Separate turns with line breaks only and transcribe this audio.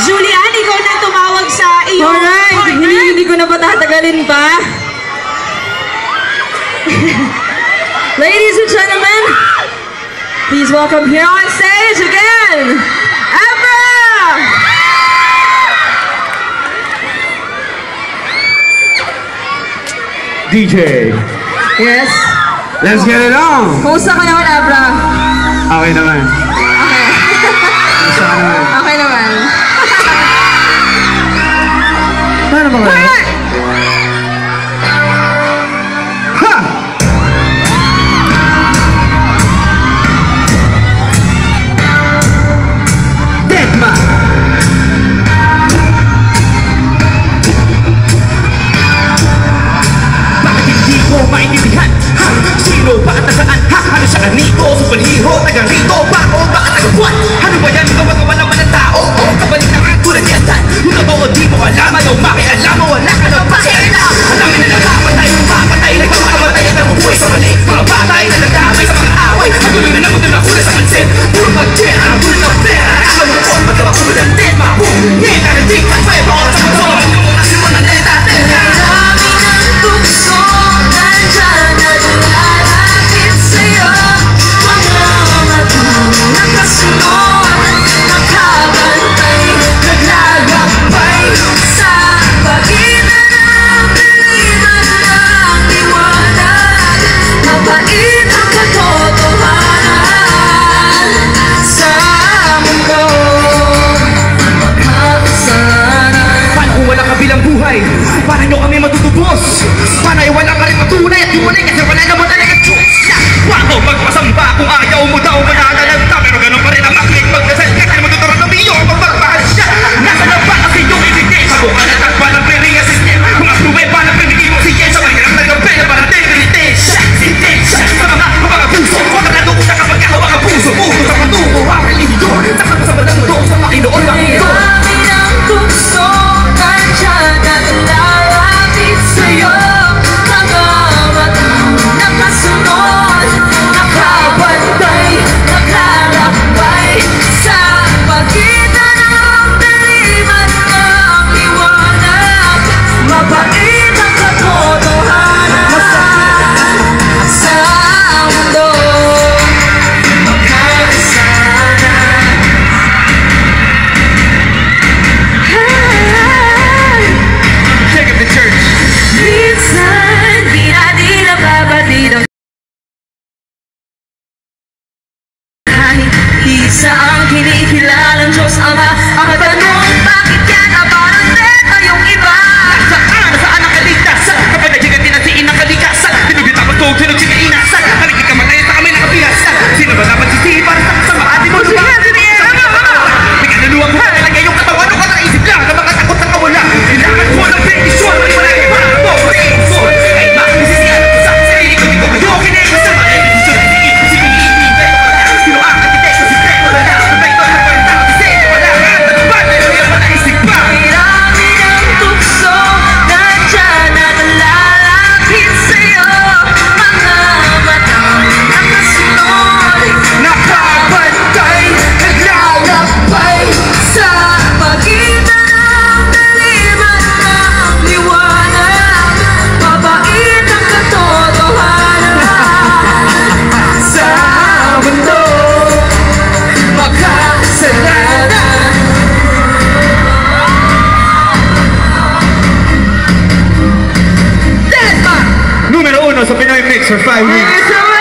Julian, ikaw na tumawag sa iyo.
Alright, hindi ko na patatagalin pa. Ladies and gentlemen, please welcome here on stage again, Abra!
DJ.
Yes?
Let's get it on!
Kumusta ka naman, Abra?
Okay naman.
Okay.
Kumusta ka naman?
Okay naman.
Paano ba kayo? Ha! Deadma! Bakit hindi ko maintindihan? Ha? Sino ba at nasaan? Ha? Ano siya anito? Superhero? Tagang rito ba? O baka tagapuan? Ano ba yan? Gawagawa naman ng tao? O kabalik na ang tulad yan? Yung totoo di mo alam. Ayaw makialam mo. Wala ka na pakialam. Alamin na nakapatay. Mapatay. Nagpapakamatay at namubuhay sa mali. Mga batay na nagdamay sa mga away. Ang tuloy na naman na kulay sa pansin. Puro mag-jet. Ang tuloy ng pera. Alam mo ko. Magkabakubad ang dead. Maboom. Ngayon na nating pag-five. Ako sa mga mga mga kasi mo na neta.
Marami ng tukso nandyan at lalapit sa'yo. Mga matang nakasunod, nakabantay, naglalakbay sa pagitan ng biliman ng liwanag. Mabait ang katotohanan sa mundo. Makasalanan.
Paano kung wala kabilang buhay? Paano nyo kami matutubos? Paano ay wala ka rin matunay at hiwalay kasi wala naman talaga Diyos? Paano magpasamba kung ayaw mo daw mananalagta? Pero ganun pa rin ang akit magdasal ka tayo magtuturan ng iyo magpagmahal siya. Nasa na ba kasi yung ibigay sa buka na takpa ng peri system? Kung ang tuway pa ng pinigay mo si Yensa mahirap na gabay para debilitensya. Sintensya sa mga puso. Huwag ka naluko na kapag ako mga puso. Puso sa patungo ang religion. Takot sa balang mundo sa Panginoon ang Panginoon.
Marami ng tukso nandyan at lalapit sa'yo. Mga matang nakasunod, nakabantay, naglalakbay sa pagitan ng biliman ng liwanag. Mabait ang katotohanan sa mundo. Makasalanan.
Check out the church.
Minsan, di natin nababatid ang kahit isa ang kinikilalang Diyos Ama. Ang tanong, bakit yan parang tayong iba?
Nasaan ang kaligtasan? Kapag nagsigatin at siin ang kalikasan, tinugit ang magtog, sinug sinaiinasan, haligit ka matay sa kami ng kapilasan. Sino ba dapat sisihin para sa kasama? Ati mo lupa! May kanuluang buhay, lagay yung katawan, o naisip lang na mga takot na kawala. Kailangan ko ng bendition, may wala yung pang-reason. Ay makasisiyan ako sa sarili ko, di ko kayo kinesa sa mga bendition. Hindi ko sinibigay ko na, sino ang katitay ko si Preko na lang. Sabay ko na kwenta ko si wala nga, tanong pero yung mga naisip pa.
Marami ng tukso nandyan at lalapit sa'yo. Mga matang nakasunod,
Nakabantay,
naglalakbay sa pagitan ng biliman ng liwanag. Mabait ang katotohanan sa mundo. Makasalanan.
Numero 1 sa Pinoy Mix for 5 weeks.